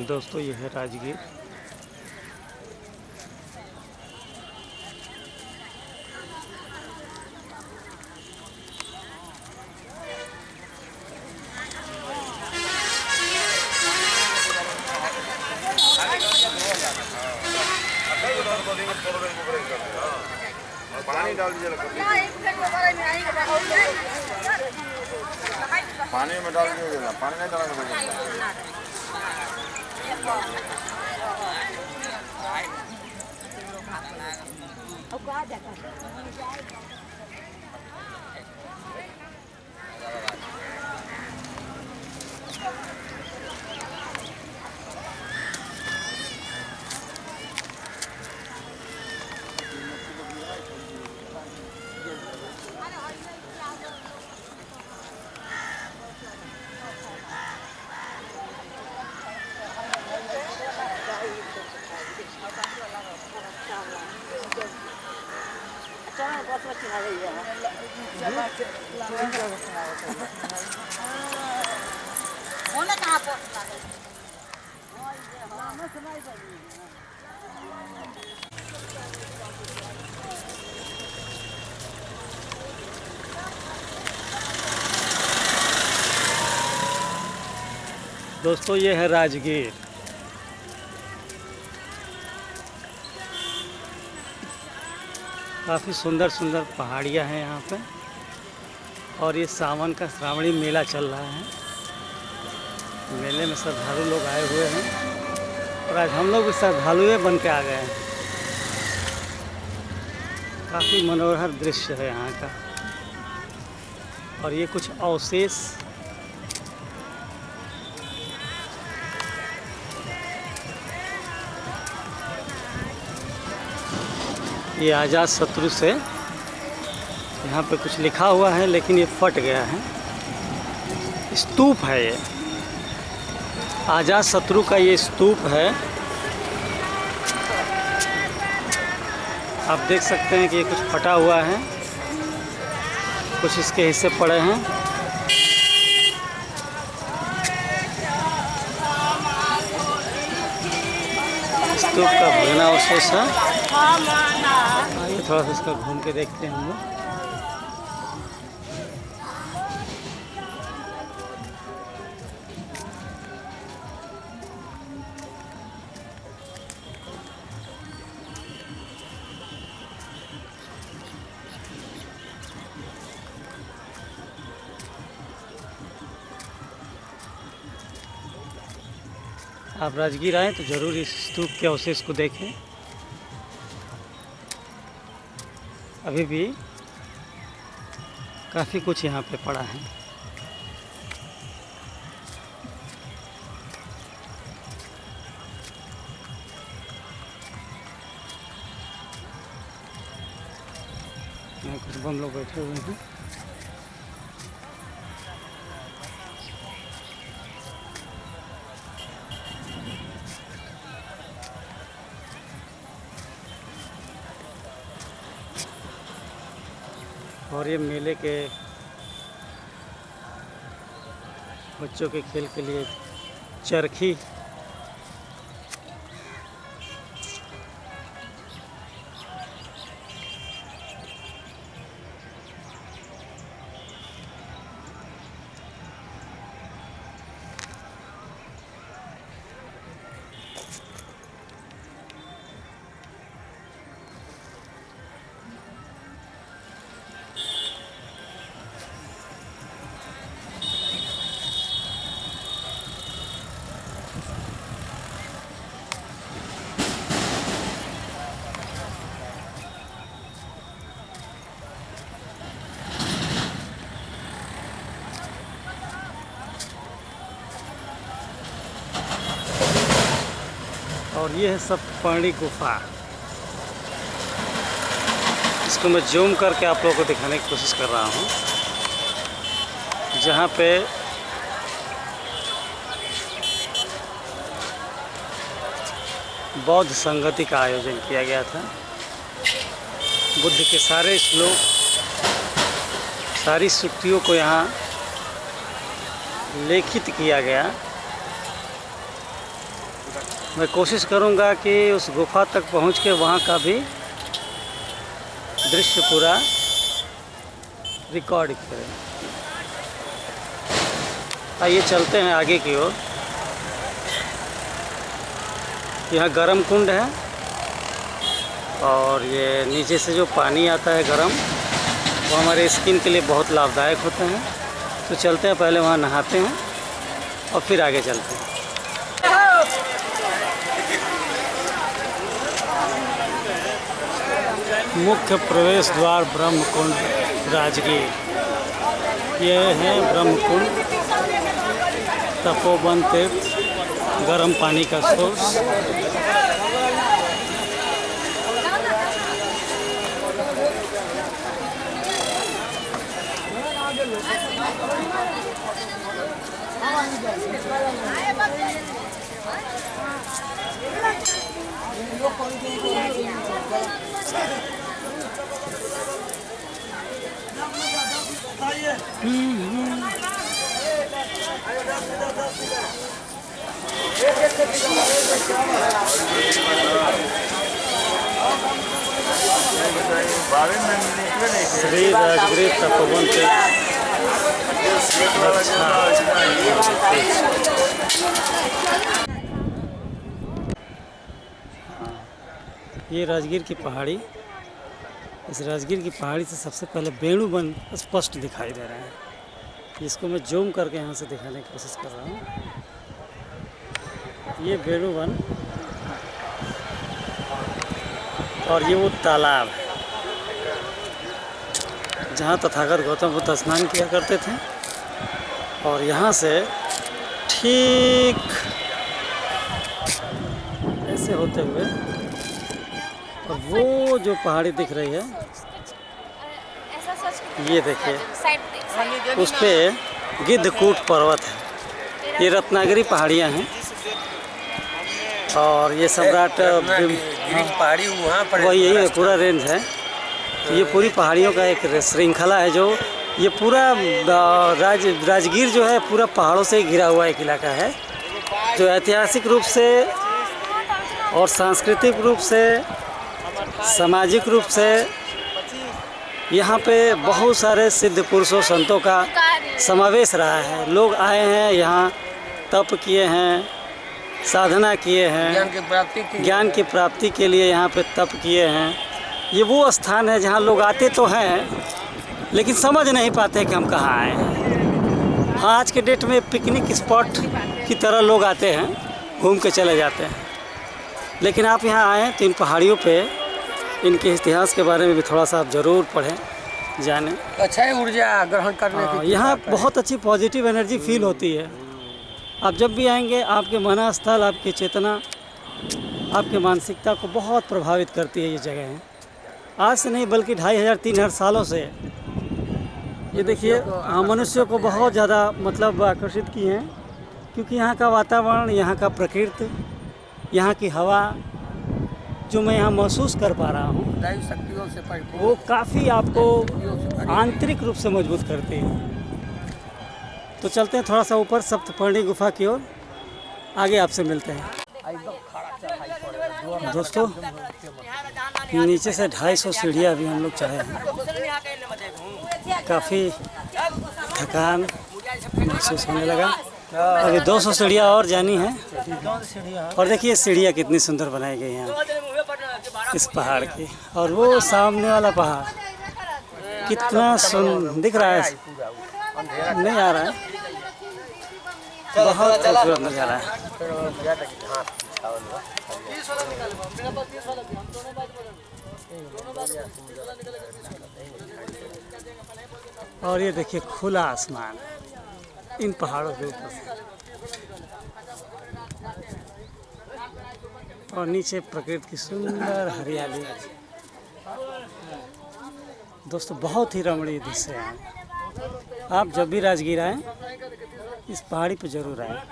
दोस्तों ये है राजगीर। पानी डाल दीजिए, पानी में डाल दीजिए, पानी नहीं डालना। दोस्तों ये है राजगीर। काफ़ी सुंदर सुंदर पहाड़ियाँ हैं यहाँ पे, और ये सावन का श्रावणी मेला चल रहा है। मेले में श्रद्धालु लोग आए हुए हैं और आज हम लोग भी श्रद्धालु बन के आ गए हैं। काफ़ी मनोहर दृश्य है यहाँ का। और ये कुछ अवशेष ये आज़ाद शत्रु से यहाँ पे कुछ लिखा हुआ है, लेकिन ये फट गया है। स्तूप है ये, आज़ाद शत्रु का ये स्तूप है। आप देख सकते हैं कि ये कुछ फटा हुआ है, कुछ इसके हिस्से पड़े हैं। स्तूप का भग्नावशेष है। आइए थोड़ा सा इसका घूम के देखते हैं हम लोग। आप राजगीर आएँ तो ज़रूर इस स्तूप के अवशेष को देखें। अभी भी काफ़ी कुछ यहाँ पे पड़ा है। यहाँ कुछ बम लोग बैठे हुए हैं। और ये मेले के बच्चों के खेल के लिए चरखी, और ये है सप्तपर्णी गुफा। इसको मैं जूम करके आप लोगों को दिखाने की कोशिश कर रहा हूँ, जहाँ पे बौद्ध संगति का आयोजन किया गया था। बुद्ध के सारे श्लोक, सारी सूक्तियों को यहाँ लेखित किया गया। मैं कोशिश करूंगा कि उस गुफा तक पहुंच के वहां का भी दृश्य पूरा रिकॉर्ड करें। आइए चलते हैं आगे की ओर। यहाँ गर्म कुंड है और ये नीचे से जो पानी आता है गर्म, वो हमारे स्किन के लिए बहुत लाभदायक होते हैं। तो चलते हैं, पहले वहाँ नहाते हैं और फिर आगे चलते हैं। मुख्य प्रवेश द्वार ब्रह्मकुंड राजगीर। ये है ब्रह्मकुंड, तपोवन तीर्थ, गर्म पानी का सोर्स। श्री राजगीर तपोवन तीर्थ। ये राजगीर की पहाड़ी। इस राजगीर की पहाड़ी से सबसे पहले वेणुवन स्पष्ट दिखाई दे रहा है। इसको मैं जूम करके यहाँ से दिखाने की कोशिश कर रहा हूँ। ये वेणुवन और ये वो तालाब है जहाँ तथागत गौतम बुद्ध स्नान किया करते थे। और यहाँ से ठीक ऐसे होते हुए और वो जो पहाड़ी दिख रही है, ये देखिए, उस पे गिद्धकूट पर्वत है। ये रत्नागिरी पहाड़ियाँ हैं और ये सम्राट पहाड़ी वहाँ पर वही यही पूरा रेंज है। तो ये पूरी पहाड़ियों का एक श्रृंखला है। जो ये पूरा राजगीर जो है पूरा पहाड़ों से घिरा हुआ एक इलाका है, जो ऐतिहासिक रूप से और सांस्कृतिक रूप से, सामाजिक रूप से यहाँ पे बहुत सारे सिद्ध पुरुषों संतों का समावेश रहा है। लोग आए हैं यहाँ, तप किए हैं, साधना किए हैं, ज्ञान की प्राप्ति के लिए यहाँ पे तप किए हैं। ये वो स्थान है जहाँ लोग आते तो हैं लेकिन समझ नहीं पाते कि हम कहाँ आए हैं। हाँ, आज के डेट में पिकनिक स्पॉट की तरह लोग आते हैं, घूम के चले जाते हैं। लेकिन आप यहाँ आएँ तो इन पहाड़ियों पे इनके इतिहास के बारे में भी थोड़ा सा आप ज़रूर पढ़ें, जानें। अच्छा है ऊर्जा ग्रहण करने की। यहाँ बहुत अच्छी पॉजिटिव एनर्जी फील होती है। आप जब भी आएंगे, आपके मनस्थल, आपकी चेतना, आपकी मानसिकता को बहुत प्रभावित करती है ये जगह है। आज से नहीं बल्कि 2500-3000 सालों से ये देखिए मनुष्यों को बहुत ज़्यादा मतलब आकर्षित किए हैं, क्योंकि यहाँ का वातावरण, यहाँ का प्रकृति, यहाँ की हवा जो मैं यहाँ महसूस कर पा रहा हूँ, वो काफ़ी आपको आंतरिक रूप से मजबूत करती है। तो चलते हैं थोड़ा सा ऊपर सप्तपर्णी गुफा की ओर, आगे आपसे मिलते हैं। दोस्तों, नीचे से 250 सीढ़ियाँ अभी हम लोग चढ़े हैं। काफ़ी थकान महसूस होने लगा। अभी 200 सीढ़ियाँ और जानी है। और देखिए सीढ़ियाँ कितनी सुंदर बनाई गई हैं इस पहाड़ की। और वो सामने वाला पहाड़ कितना सुंदर दिख रहा है, नहीं आ रहा है, बहुत खूबसूरत नज़ारा है। और ये देखिए खुला आसमान इन पहाड़ों के ऊपर से, और नीचे प्रकृति की सुंदर हरियाली। दोस्तों, बहुत ही रमणीय दृश्य है। आप जब भी राजगीर आएँ इस पहाड़ी पर जरूर आएँ।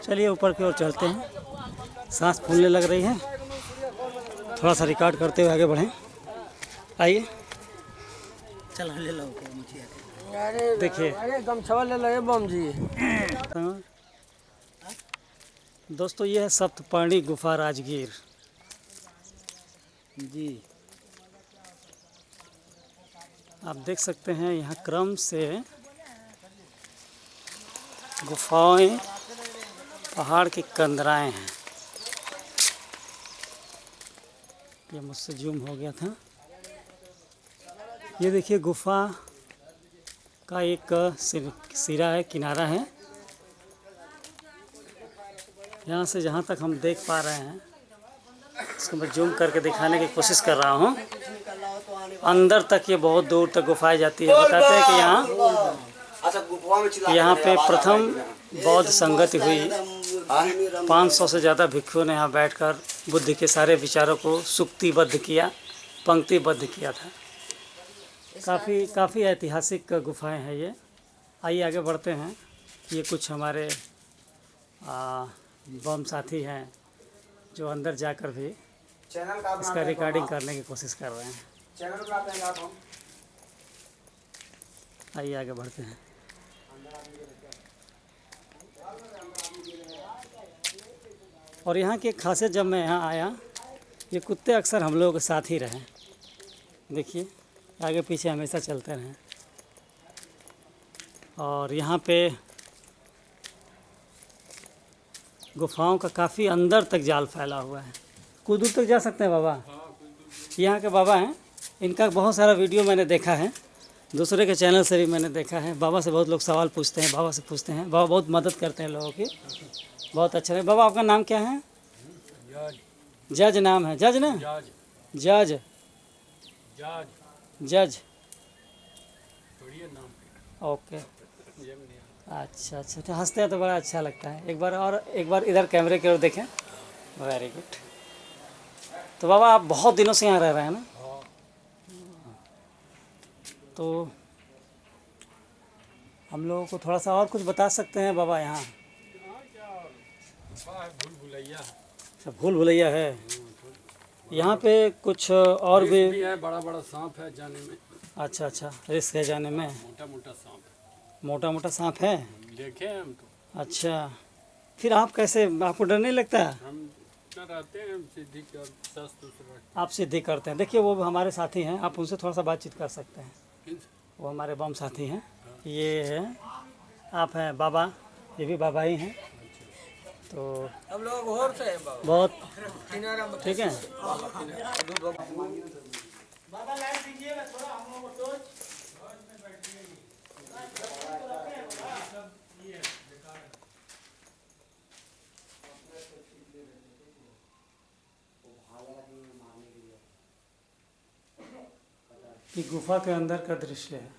चलिए ऊपर की ओर चलते हैं। सांस फूलने लग रही है, थोड़ा सा रिकॉर्ड करते हुए आगे बढ़ें। आइए, चलो ले लो मुझे। देखिए अरे गमछवा ले लो बम जी। दोस्तों ये है सप्तपर्णी गुफा राजगीर जी। आप देख सकते हैं यहाँ क्रम से गुफाएं पहाड़ की कंदराएं हैं। ये मुझसे जूम हो गया था। ये देखिए गुफा का एक सिरा है, किनारा है। यहाँ से जहाँ तक हम देख पा रहे हैं, इसको मैं जूम करके दिखाने की कोशिश कर रहा हूँ। अंदर तक ये बहुत दूर तक गुफाएं जाती है। बताते हैं कि यहाँ पे प्रथम बौद्ध संगति हुई। 500 से ज़्यादा भिक्षुओं ने यहाँ बैठकर बुद्ध के सारे विचारों को सूक्तिबद्ध किया, पंक्तिबद्ध किया था। काफ़ी ऐतिहासिक गुफाएं हैं ये। आइए आगे बढ़ते हैं। ये कुछ हमारे बम साथी हैं जो अंदर जाकर भी इसका रिकॉर्डिंग करने की कोशिश कर रहे हैं। आइए आगे बढ़ते हैं। और यहाँ की खासियत, जब मैं यहाँ आया, ये कुत्ते अक्सर हम लोगों के साथ ही रहे। देखिए आगे पीछे हमेशा चलते रहें। और यहाँ पे गुफाओं का काफ़ी अंदर तक जाल फैला हुआ है। कुछ दूर तक जा सकते हैं बाबा। यहाँ के बाबा हैं, इनका बहुत सारा वीडियो मैंने देखा है, दूसरे के चैनल से भी मैंने देखा है। बाबा से बहुत लोग सवाल पूछते हैं, बाबा से पूछते हैं। बाबा बहुत मदद करते हैं लोगों की, बहुत अच्छा है। बाबा आपका नाम क्या है? जज नाम है, जज ना? जज जज ओके। अच्छा अच्छा, तो हंसते हैं तो बड़ा अच्छा लगता है। एक बार इधर कैमरे की ओर देखें। Very good. तो बाबा आप बहुत दिनों से यहाँ रह रहे हैं ना? तो हम लोगों को थोड़ा सा और कुछ बता सकते हैं बाबा? यहाँ भूल भुलैया है। यहाँ पे कुछ और भी है। बड़ा बड़ा सांप है जाने में। अच्छा अच्छा, रिस्क है जाने में। मोटा मोटा सांप है, देखे हम तो। अच्छा, फिर आप कैसे, आपको डर नहीं लगता? हम रहते हैं सिद्धि कर, आप सिद्धि करते हैं। देखिए वो हमारे साथी हैं, आप उनसे थोड़ा सा बातचीत कर सकते हैं। वो हमारे बम साथी हैं। ये है, आप हैं बाबा, ये भी बाबा ही हैं। तो हम लोग और से बहुत ठीक है। ये गुफा के अंदर का दृश्य है।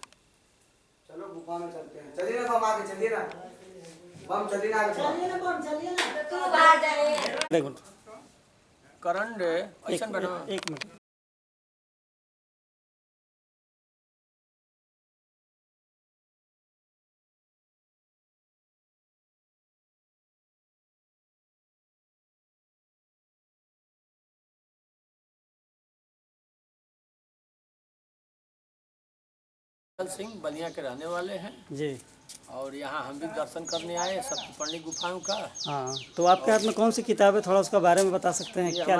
चलो गुफा में चलते हैं। चलिए ना बम, आगे चलिए ना बम, चलिए ना तू बाहर जाए। देखो करंट ऐसा बना। एक मिनट। सिंह बलिया के रहने वाले हैं जी। और यहाँ हम भी दर्शन करने आए सप्तपर्णी गुफाओं का। हाँ, तो आपके हाथ में कौन सी किताब है, थोड़ा उसका बारे में बता सकते हैं? क्या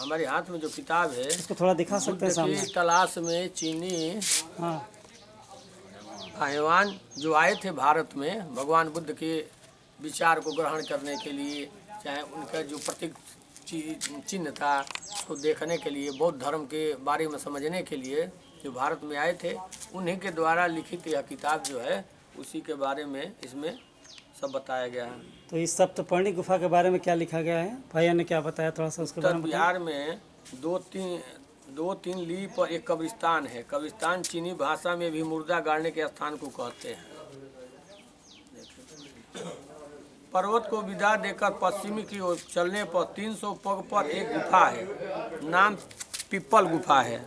हमारे हाथ में जो किताब है, इसको थोड़ा दिखा सकते हैं सामने? तलाश में चीनी हाँ, हैवान जो आए थे भारत में भगवान बुद्ध के विचार को ग्रहण करने के लिए, चाहे उनका जो प्रतीक चिन्ह था उसको देखने के लिए, बौद्ध धर्म के बारे में समझने के लिए जो भारत में आए थे, उन्हीं के द्वारा लिखित यह किताब जो है उसी के बारे में इसमें सब बताया गया है। तो इस सप्तपर्णी गुफा के बारे में क्या लिखा गया है? भैया ने क्या बताया, थोड़ा सा उसके बारे में? बिहार में दो तीन ली पर एक कब्रिस्तान है। कब्रिस्तान चीनी भाषा में भी मुर्दा गाड़ने के स्थान को कहते हैं। पर्वत को विदा देकर पश्चिमी की ओर चलने पर 300 पग पर एक गुफा है, नाम पिप्पल गुफा है।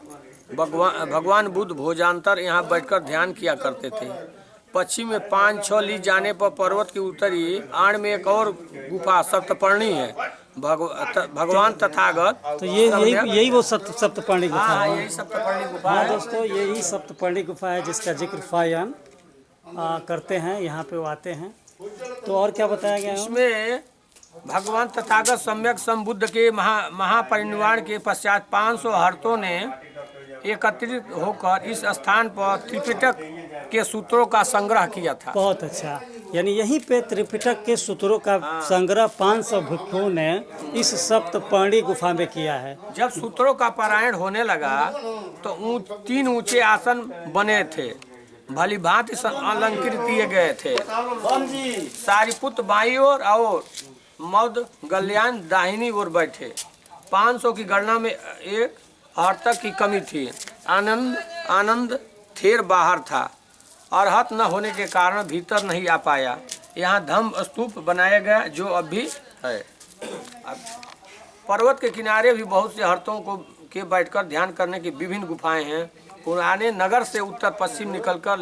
भगवान बुद्ध भोजांतर यहाँ बैठकर ध्यान किया करते थे। पश्चिम में 5-6 ली जाने पर पर्वत की उत्तरी आड़ में एक और गुफा सप्तपर्णी है। भगवान तथागत। तो ये यही वो सप्तपर्णी गुफा हाँ, है। यही सप्तपर्णी गुफा हाँ है। दोस्तों, यही सप्तपर्णी गुफा है जिसका जिक्र फायन करते हैं, यहाँ पे वो आते हैं। तो और क्या बताया गया है? इसमें भगवान तथागत सम्यक संबुद्ध के महापरिनिर्वाण के पश्चात 500 हर्तों ने एकत्रित होकर इस स्थान पर त्रिपिटक के सूत्रों का संग्रह किया था। बहुत अच्छा, यानी यहीं पे त्रिपिटक के सूत्रों का संग्रह 500 भिक्षुओं ने इस सप्तपर्णी गुफा में किया है। जब सूत्रों का पारायण होने लगा तो 3 ऊंचे आसन बने थे, भली भांति अलंकृत किए गए थे। सारिपुत्र बाईं ओर और मौद गल्याण दाहिनी ओर बैठे। 500 की गणना में एक हर्तक की कमी थी। आनंद थेर बाहर था, अरहत न होने के कारण भीतर नहीं आ पाया। यहाँ धम्म स्तूप बनाया गया जो अब भी है। पर्वत के किनारे भी बहुत से हर्तों के बैठकर ध्यान करने की विभिन्न गुफाएं हैं। पुराने नगर से उत्तर पश्चिम निकलकर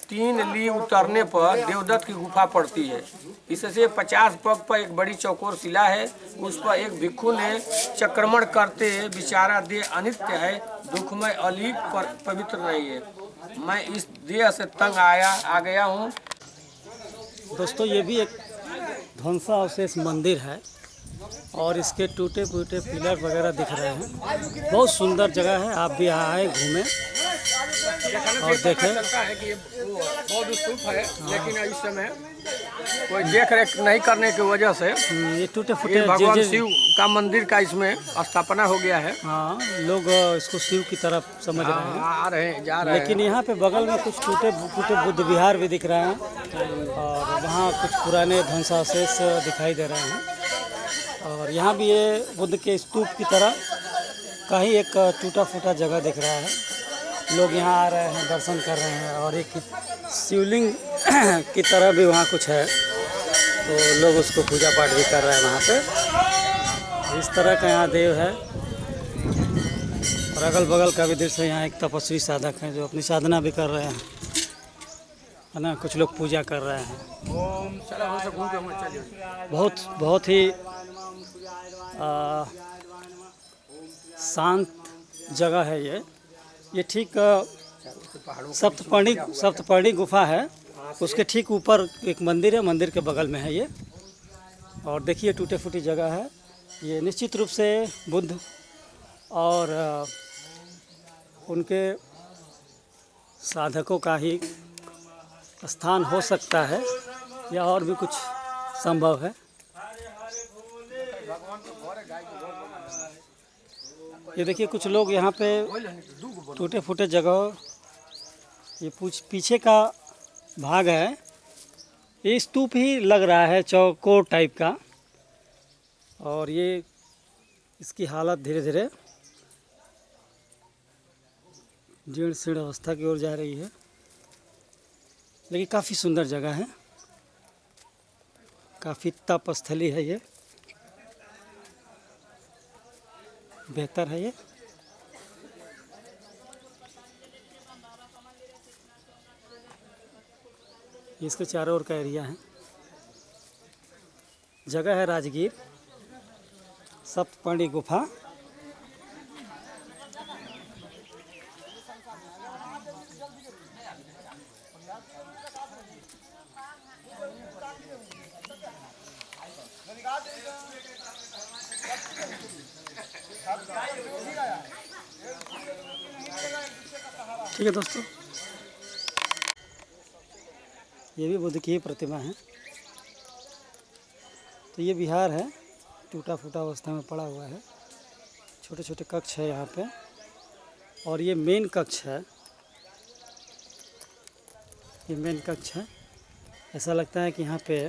3 ली उतरने पर देवदत्त की गुफा पड़ती है। इससे 50 पग पर एक बड़ी चौकोर शिला है। उस पर एक भिक्षु ने चक्रमण करते विचारा देह अनित्य है, दुखमय अलीक पर पवित्र नहीं है। मैं इस देह से तंग आ गया हूँ। दोस्तों, ये भी एक ध्वंसावशेष मंदिर है और इसके टूटे फूटे पिलर वगैरह दिख रहे हैं। बहुत सुंदर जगह है, आप भी यहाँ आए घूमें और देखें। है कि बौद्ध स्तूप है, लेकिन इस समय कोई देख रेख नहीं करने की वजह से ये टूटे ये फूटे भगवान शिव का मंदिर का इसमें स्थापना हो गया है। हाँ, लोग इसको शिव की तरफ समझ रहे हैं। आ रहे हैं, जा रहे हैं। लेकिन यहाँ पे बगल में कुछ टूटे फूटे बुद्ध विहार भी दिख रहे हैं और वहाँ कुछ पुराने ध्वंसावशेष दिखाई दे रहे हैं। और यहाँ भी ये बुद्ध के स्तूप की तरह का ही एक टूटा फूटा जगह दिख रहा है। लोग यहाँ आ रहे हैं, दर्शन कर रहे हैं और एक शिवलिंग की तरह भी वहाँ कुछ है, तो लोग उसको पूजा पाठ भी कर रहे हैं वहाँ पे। इस तरह का यहाँ देव है और अगल बगल का भी दृश्य। यहाँ एक तपस्वी साधक हैं जो अपनी साधना भी कर रहे हैं, है ना। कुछ लोग पूजा कर रहे हैं। बहुत ही शांत जगह है ये ठीक सप्तपर्णी गुफा है, उसके ठीक ऊपर एक मंदिर है, मंदिर के बगल में है ये। और देखिए टूटे फूटी जगह है ये। निश्चित रूप से बुद्ध और उनके साधकों का ही स्थान हो सकता है या और भी कुछ संभव है। ये देखिए कुछ लोग यहाँ पे टूटे फूटे जगह, ये पीछे का भाग है, ये स्तूप ही लग रहा है, चौकोर टाइप का। और ये इसकी हालत धीरे धीरे जीर्ण शीर्ण अवस्था की ओर जा रही है, लेकिन काफ़ी सुंदर जगह है, काफ़ी तपस्थली है ये, बेहतर है ये। इसके चारों ओर का एरिया है। जगह है राजगीर, सप्तपर्णी गुफा। ठीक है दोस्तों, ये भी बुद्ध की ही प्रतिमा है। तो ये विहार है, टूटा फूटा अवस्था में पड़ा हुआ है, छोटे छोटे कक्ष है यहाँ पे। और ये मेन कक्ष है, ये मेन कक्ष है। ऐसा लगता है कि यहाँ पे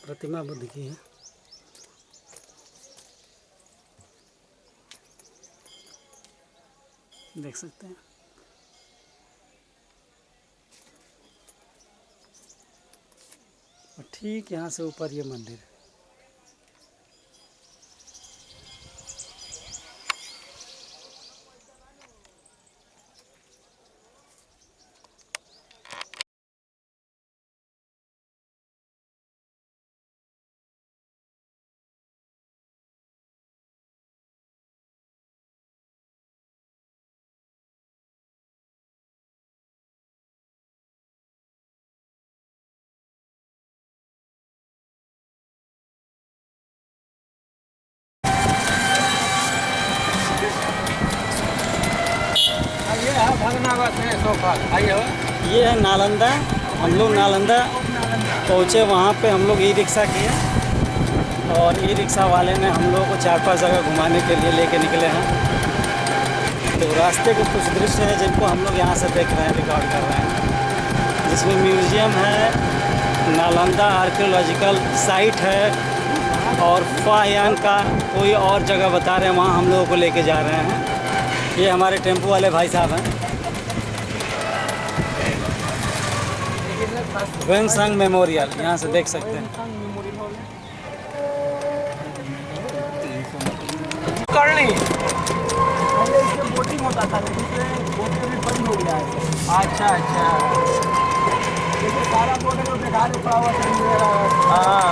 प्रतिमा बुद्ध की है। देख सकते हैं। और ठीक यहाँ से ऊपर ये मंदिर है। आइए ये है नालंदा। हम लोग नालंदा पहुँचे, वहाँ पे हम लोग ई रिक्शा किए और ई रिक्शा वाले ने हम लोगों को 4-5 जगह घुमाने के लिए लेके निकले हैं। तो रास्ते के कुछ दृश्य हैं जिनको हम लोग यहाँ से देख रहे हैं, रिकॉर्ड कर रहे हैं, जिसमें म्यूज़ियम है, नालंदा आर्कियोलॉजिकल साइट है और फाहयान का कोई और जगह बता रहे हैं, वहाँ हम लोगों को लेके जा रहे हैं। ये हमारे टेम्पो वाले भाई साहब हैं। वेनसांग मेमोरियल यहाँ से देख सकते हैं। करनी बोटिंग होता था लेकिन बोट भी बंद हो गया है। अच्छा अच्छा जैसे सारा बोट है तो बेकार पड़ा हुआ हाँ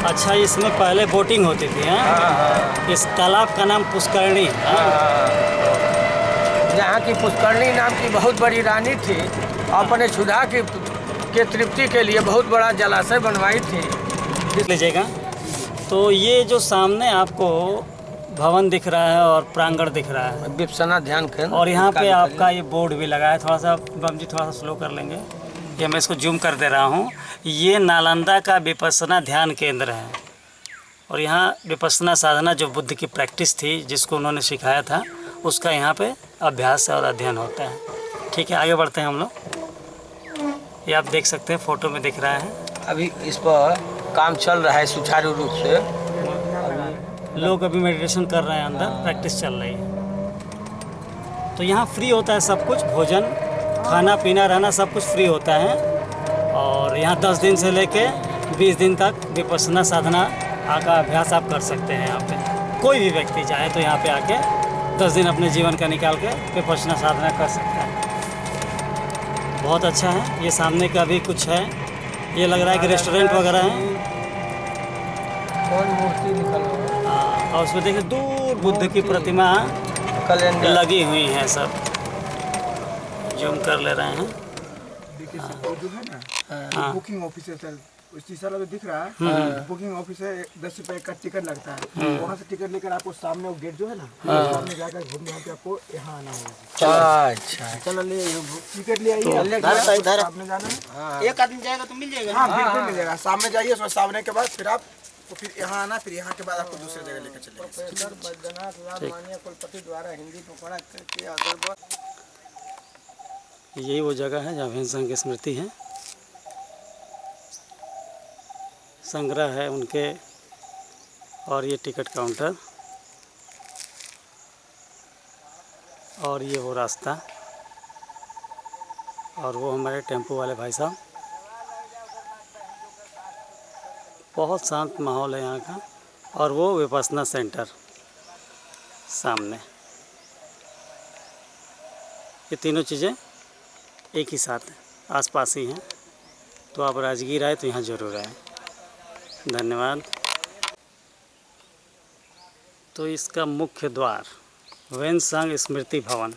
अच्छा, इसमें पहले बोटिंग होती थी हैं? इस तालाब का नाम पुष्करणी है। यहाँ की पुष्करणी नाम की बहुत बड़ी रानी थी, अपने क्षुधा के तृप्ति के लिए बहुत बड़ा जलाशय बनवाई थी। लीजिएगा। तो ये जो सामने आपको भवन दिख रहा है और प्रांगण दिख रहा है, विपसना ध्यान केंद्र, और यहाँ पे आपका ये बोर्ड भी लगा है। थोड़ा सा बम जी थोड़ा सा स्लो कर लेंगे, ये मैं इसको जूम कर दे रहा हूँ। ये नालंदा का विपसना ध्यान केंद्र है और यहाँ विपसना साधना जो बुद्ध की प्रैक्टिस थी, जिसको उन्होंने सिखाया था, उसका यहाँ पे अभ्यास और अध्ययन होता है। ठीक है, आगे बढ़ते हैं हम लोग। ये आप देख सकते हैं, फोटो में दिख रहा है। अभी इस पर काम चल रहा है सुचारू रूप से। लोग अभी मेडिटेशन कर रहे हैं, अंदर प्रैक्टिस चल रही है। तो यहाँ फ्री होता है सब कुछ, भोजन, खाना पीना, रहना, सब कुछ फ्री होता है। और यहाँ 10 दिन से लेके 20 दिन तक विपसना साधना का अभ्यास आप कर सकते हैं। यहाँ पे कोई भी व्यक्ति चाहे तो यहाँ पे आके 10 दिन अपने जीवन का निकाल के विपसना साधना कर सकता है। बहुत अच्छा है। ये सामने का भी कुछ है, ये लग रहा है कि रेस्टोरेंट वगैरह है। कौन मूर्ति निकल और उसमें देखिए दूर बुद्ध की प्रतिमा कैलेंडर लगी हुई है। सब जूम कर ले रहे हैं। जो है ना हाँ। बुकिंग ऑफिस है सर, उसी सारा जो दिख रहा है बुकिंग ऑफिस है। 10 रुपए का टिकट लगता है। वहाँ से टिकट लेकर आपको सामने वो गेट जो है ना, सामने जाकर घूमने यहाँ पे आपको यहाँ आना होगा। अच्छा चलो ले टिकट ले आइए। आपने जाना है, एक आदमी जाएगा तो मिल जाएगा। हाँ बिल्कुल मिल जाएगा। सामने जाइए, उसमें सामने के बाद फिर आप तो फिर यहाँ आना, फिर यहाँ के बाद आपको दूसरी जगह लेकर चलेंगे। प्रोफेसर बैद्यनाथ राम मानिया कुलपति द्वारा हिंदी में पढ़ा करके यही वो जगह है जहाँ वेनसांग की स्मृति है, संग्रह है उनके। और ये टिकट काउंटर और ये वो रास्ता और वो हमारे टेम्पो वाले भाई साहब। बहुत शांत माहौल है यहाँ का। और वो विपसना सेंटर सामने। ये तीनों चीज़ें एक ही साथ हैं, आसपास ही हैं। तो आप राजगीर आए तो यहाँ ज़रूर आए। धन्यवाद। तो इसका मुख्य द्वार वेनसांग स्मृति भवन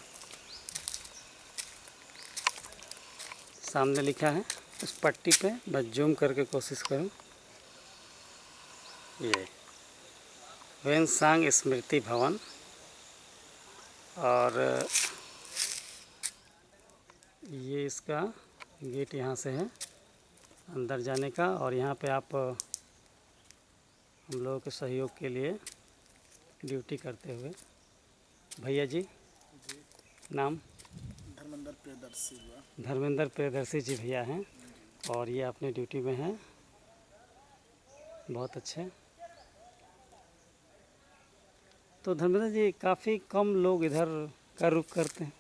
सामने लिखा है उस पट्टी पे। बस जूम करके कोशिश करूँ। ये वेनसांग स्मृति भवन। और ये इसका गेट यहाँ से है अंदर जाने का। और यहाँ पे आप हम लोगों के सहयोग के लिए ड्यूटी करते हुए भैया जी, नाम धर्मेंद्र प्रियदर्शी जी भैया हैं। और ये अपने ड्यूटी में हैं। बहुत अच्छे। तो धर्मेंद्र जी, काफ़ी कम लोग इधर का रुख करते हैं,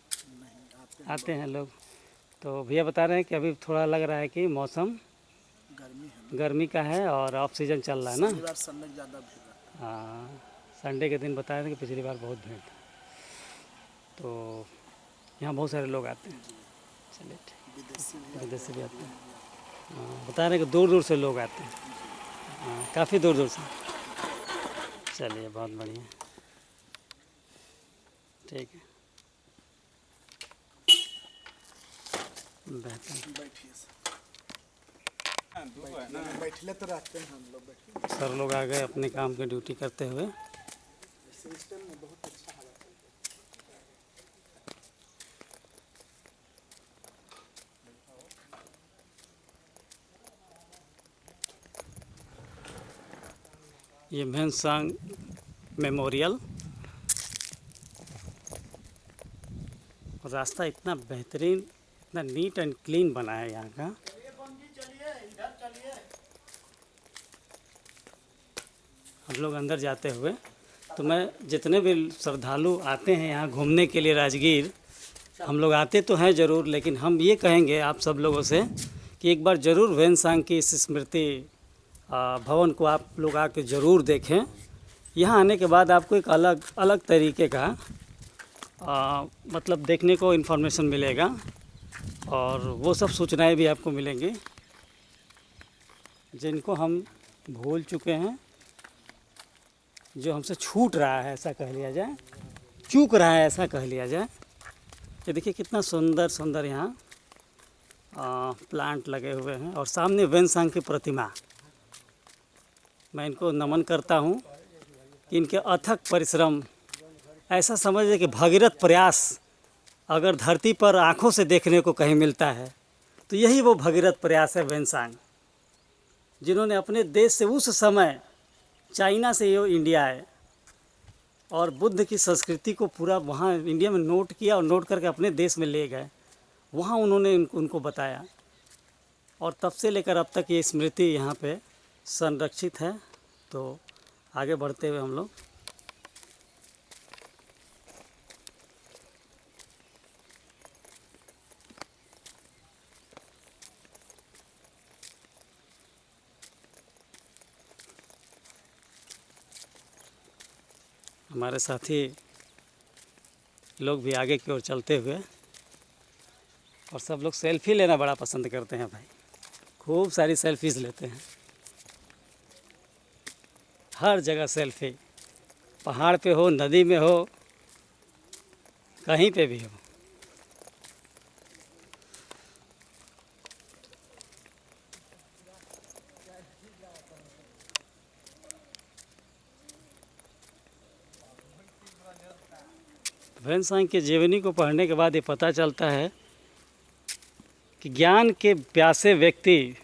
आते हैं लोग। तो भैया बता रहे हैं कि अभी थोड़ा लग रहा है कि मौसम गर्मी का है और ऑफ सीजन चल रहा है ना। संडे ज़्यादा भीड़। हाँ, संडे के दिन बताए थे कि पिछली बार बहुत भीड़ था। तो यहाँ बहुत सारे लोग आते हैं। चलिए ठीक, विदेशी भी आते हैं। हाँ, बता रहे हैं कि दूर दूर से लोग आते हैं। हाँ, काफ़ी दूर दूर से। चलिए बहुत बढ़िया, ठीक है, बेहतर। बैठले तो रहते हैं हम लोग। सर लोग आ गए अपने काम की ड्यूटी करते हुए। ये ह्वेनसांग मेमोरियल। और रास्ता इतना बेहतरीन, इतना नीट एंड क्लीन बना है यहाँ का। हम लोग अंदर जाते हुए, तो मैं जितने भी श्रद्धालु आते हैं यहाँ घूमने के लिए राजगीर, हम लोग आते तो हैं ज़रूर, लेकिन हम ये कहेंगे आप सब लोगों से कि एक बार ज़रूर ह्वेनसांग की इस स्मृति भवन को आप लोग आके ज़रूर देखें। यहाँ आने के बाद आपको एक अलग अलग तरीके का मतलब देखने को इन्फॉर्मेशन मिलेगा, और वो सब सूचनाएं भी आपको मिलेंगी जिनको हम भूल चुके हैं, जो हमसे छूट रहा है ऐसा कह लिया जाए, चूक रहा है ऐसा कह लिया जाए। ये देखिए कितना सुंदर सुंदर यहाँ प्लांट लगे हुए हैं, और सामने ह्वेनसांग की प्रतिमा। मैं इनको नमन करता हूँ कि इनके अथक परिश्रम, ऐसा समझिए कि भगीरथ प्रयास अगर धरती पर आँखों से देखने को कहीं मिलता है तो यही वो भगीरथ प्रयास है ह्वेनसांग, जिन्होंने अपने देश से उस समय चाइना से ये इंडिया आए और बुद्ध की संस्कृति को पूरा वहाँ इंडिया में नोट किया, और नोट करके अपने देश में ले गए। वहाँ उन्होंने उनको बताया, और तब से लेकर अब तक ये स्मृति यहाँ पे संरक्षित है। तो आगे बढ़ते हुए हम लोग हमारे साथी लोग भी आगे की ओर चलते हुए, और सब लोग सेल्फी लेना बड़ा पसंद करते हैं भाई, खूब सारी सेल्फीज लेते हैं, हर जगह सेल्फी, पहाड़ पे हो, नदी में हो, कहीं पे भी हो। ह्वेनसांग की जीवनी को पढ़ने के बाद ये पता चलता है कि ज्ञान के प्यासे व्यक्ति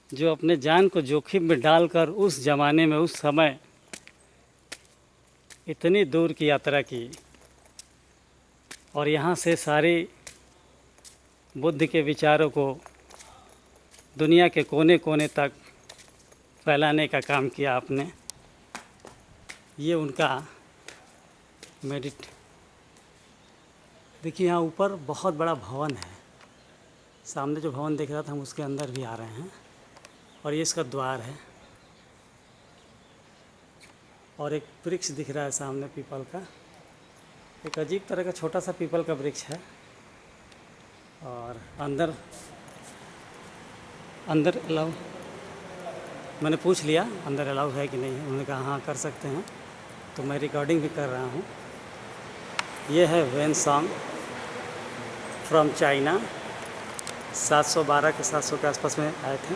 जो अपने जान को जोखिम में डालकर उस ज़माने में, उस समय इतनी दूर की यात्रा की, और यहाँ से सारे बुद्ध के विचारों को दुनिया के कोने कोने तक फैलाने का काम किया आपने। ये उनका देखिए यहाँ ऊपर बहुत बड़ा भवन है, सामने जो भवन दिख रहा था हम उसके अंदर भी आ रहे हैं, और ये इसका द्वार है, और एक वृक्ष दिख रहा है सामने पीपल का, एक अजीब तरह का छोटा सा पीपल का वृक्ष है। और अंदर अलाउ, मैंने पूछ लिया अंदर अलाउ है कि नहीं है, उन्होंने कहा हाँ कर सकते हैं, तो मैं रिकॉर्डिंग भी कर रहा हूँ। ये है ह्वेनसांग फ्रॉम चाइना, 712 के 700 के आसपास में आए थे।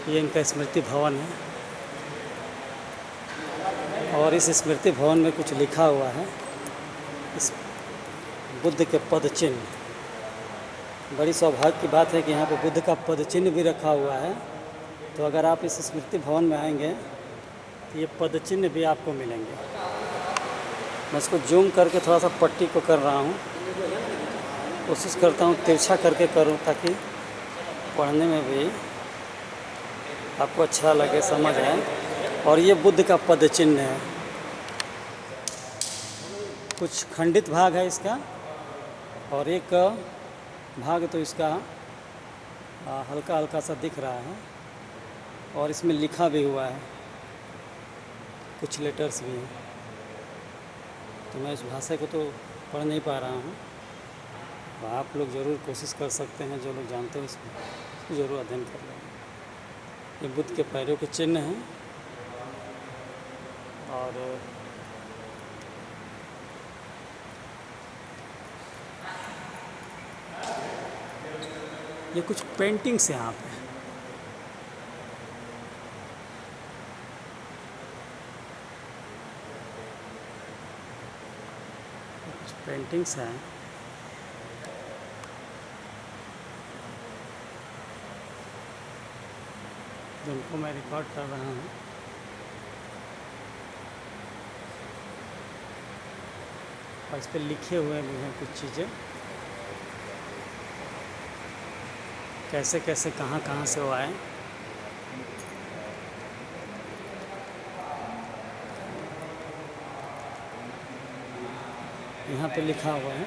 ये इनका स्मृति भवन है, और इस स्मृति भवन में कुछ लिखा हुआ है, इस बुद्ध के पद चिन्ह। बड़ी सौभाग्य की बात है कि यहाँ पर बुद्ध का पद चिन्ह भी रखा हुआ है, तो अगर आप इस स्मृति भवन में आएंगे तो ये पद चिन्ह भी आपको मिलेंगे। मैं इसको जूम करके थोड़ा सा पट्टी को कर रहा हूँ, कोशिश करता हूँ तिरछा करके करूँ ताकि पढ़ने में भी आपको अच्छा लगे, समझ आए। और ये बुद्ध का पद चिन्ह है, कुछ खंडित भाग है इसका, और एक भाग तो इसका हल्का हल्का सा दिख रहा है, और इसमें लिखा भी हुआ है, कुछ लेटर्स भी हैं। तो मैं इस भाषा को तो पढ़ नहीं पा रहा हूँ, तो आप लोग ज़रूर कोशिश कर सकते हैं, जो लोग जानते हैं इसको ज़रूर अध्ययन कर लें। ये बुद्ध के पैरों के चिन्ह हैं, और ये कुछ पेंटिंग्स हैं यहाँ पे, कुछ पेंटिंग्स हैं। जिनको मैं रिकॉर्ड कर रहा हूँ। और इस पर लिखे हुए भी हैं कुछ चीज़ें, कैसे कैसे कहाँ कहाँ से वो आए। यहाँ पे लिखा हुआ है,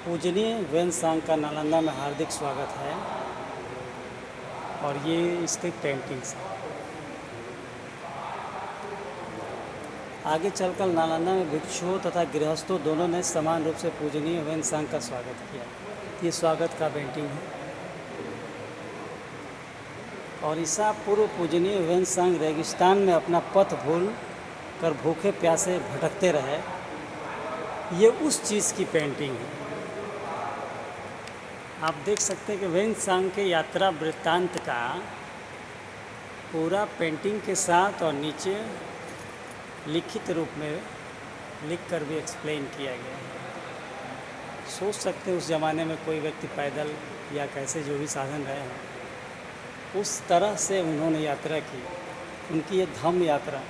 पूजनीय वेनसांग का नालंदा में हार्दिक स्वागत है। और ये इसके पेंटिंग्स हैं। आगे चलकर नालंदा में भिक्षुओं तथा गृहस्थों दोनों ने समान रूप से पूजनीय वेनसांग का स्वागत किया। ये स्वागत का पेंटिंग है। और ईसा पूर्व पूजनीय वेनसांग रेगिस्तान में अपना पथ भूल कर भूखे प्यासे भटकते रहे। ये उस चीज़ की पेंटिंग है। आप देख सकते हैं कि वेनसांग के यात्रा वृत्तांत का पूरा पेंटिंग के साथ और नीचे लिखित रूप में लिखकर भी एक्सप्लेन किया गया है। सोच सकते हैं उस ज़माने में कोई व्यक्ति पैदल या कैसे जो भी साधन रहे हैं, उस तरह से उन्होंने यात्रा की। उनकी ये धम्म यात्रा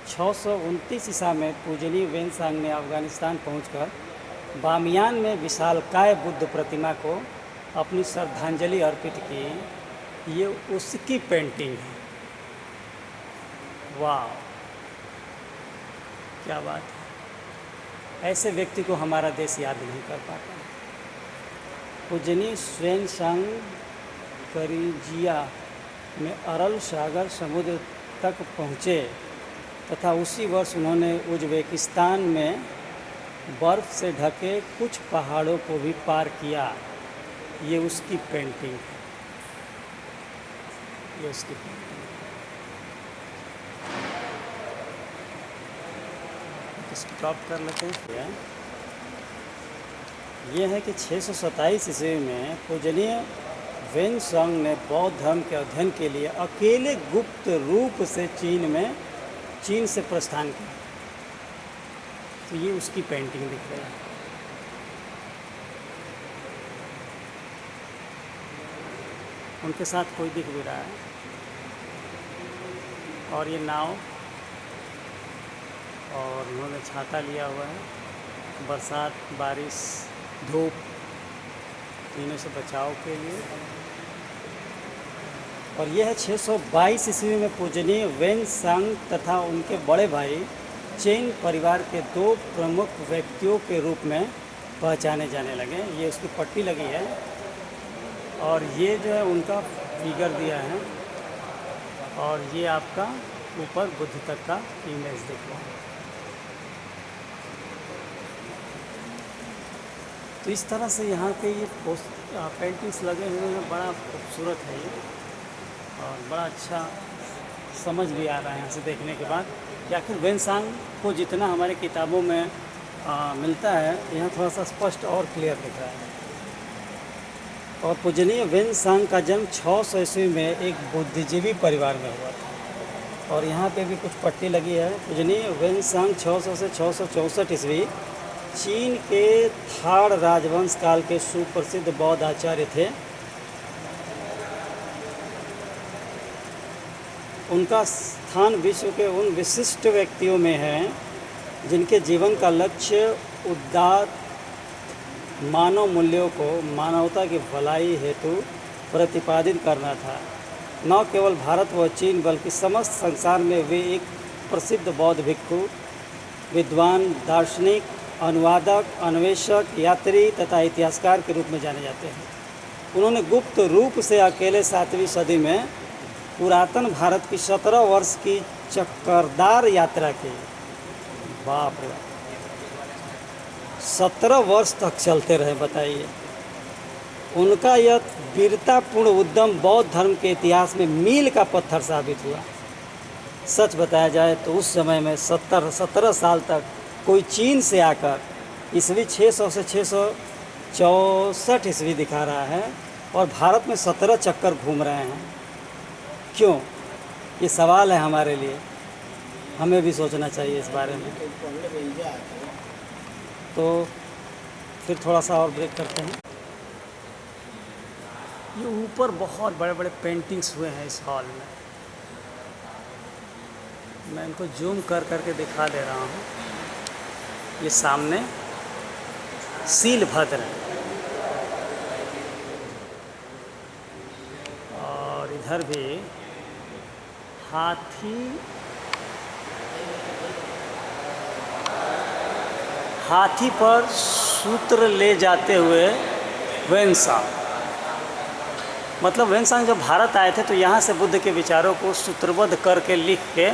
629 ईसा में पूजनीय वेनसांग ने अफ़गानिस्तान पहुंचकर बामियान में विशालकाय बुद्ध प्रतिमा को अपनी श्रद्धांजलि अर्पित की। ये उसकी पेंटिंग है। वाह, क्या बात है। ऐसे व्यक्ति को हमारा देश याद नहीं कर पाता। पूजनीय वेनसांग करिजिया में अरल सागर समुद्र तक पहुँचे तथा उसी वर्ष उन्होंने उज़्बेकिस्तान में बर्फ़ से ढके कुछ पहाड़ों को भी पार किया। ये उसकी पेंटिंग है। ये उसकी पेंटिंग इसको ड्रॉप कर लेते हैं। ये है कि 627 ईस्वी में पूजनीय वेनसांग ने बौद्ध धर्म के अध्ययन के लिए अकेले गुप्त रूप से चीन से प्रस्थान किया। तो ये उसकी पेंटिंग दिख रही है। उनके साथ कोई दिख भी रहा है। और ये नाव, और उन्होंने छाता लिया हुआ है। बरसात, बारिश, धूप, तीनों से बचाव के लिए। और यह है 622 ईस्वी में पूजनीय वेनसांग तथा उनके बड़े भाई चेन परिवार के 2 प्रमुख व्यक्तियों के रूप में पहचाने जाने लगे। ये उसकी पट्टी लगी है और ये जो है उनका फिगर दिया है। और ये आपका ऊपर बुद्ध तक का इमेज दिख रहा है। तो इस तरह से यहाँ के ये पेंटिंग्स लगे हुए हैं। बड़ा खूबसूरत है ये और बड़ा अच्छा समझ भी आ रहा है यहाँ से देखने के बाद कि आखिर वेनसांग को जितना हमारे किताबों में मिलता है, यहाँ थोड़ा सा स्पष्ट और क्लियर दिख रहा है। और पूजनीय वेनसांग का जन्म 600 ईस्वी में एक बुद्धिजीवी परिवार में हुआ था। और यहाँ पे भी कुछ पट्टी लगी है। पूजनीय वेनसांग 600 से 664 ईस्वी चीन के थाड़ राजवंश काल के सुप्रसिद्ध बौद्ध आचार्य थे। उनका स्थान विश्व के उन विशिष्ट व्यक्तियों में है जिनके जीवन का लक्ष्य उदात्त मानव मूल्यों को मानवता की भलाई हेतु प्रतिपादित करना था। न केवल भारत व चीन बल्कि समस्त संसार में वे एक प्रसिद्ध बौद्ध भिक्षु, विद्वान, दार्शनिक, अनुवादक, अन्वेषक, यात्री तथा इतिहासकार के रूप में जाने जाते हैं। उन्होंने गुप्त रूप से अकेले 7वीं सदी में पुरातन भारत की 17 वर्ष की चक्करदार यात्रा की। बाप रे, 17 वर्ष तक चलते रहे। बताइए, उनका यह वीरतापूर्ण उद्यम बौद्ध धर्म के इतिहास में मील का पत्थर साबित हुआ। सच बताया जाए तो उस समय में 17 साल तक कोई चीन से आकर ईस्वी 600 से 664 ईस्वी दिखा रहा है और भारत में 17 चक्कर घूम रहे हैं। क्यों? ये सवाल है हमारे लिए। हमें भी सोचना चाहिए इस बारे में। तो फिर थोड़ा सा और ब्रेक करते हैं। ये ऊपर बहुत बड़े बड़े पेंटिंग्स हुए हैं इस हॉल में। मैं इनको जूम कर करके दिखा दे रहा हूँ। ये सामने सीलभद्र है और इधर भी हाथी पर सूत्र ले जाते हुए वेनसांग, मतलब वेनसांग जब भारत आए थे तो यहाँ से बुद्ध के विचारों को सूत्रबद्ध करके लिख के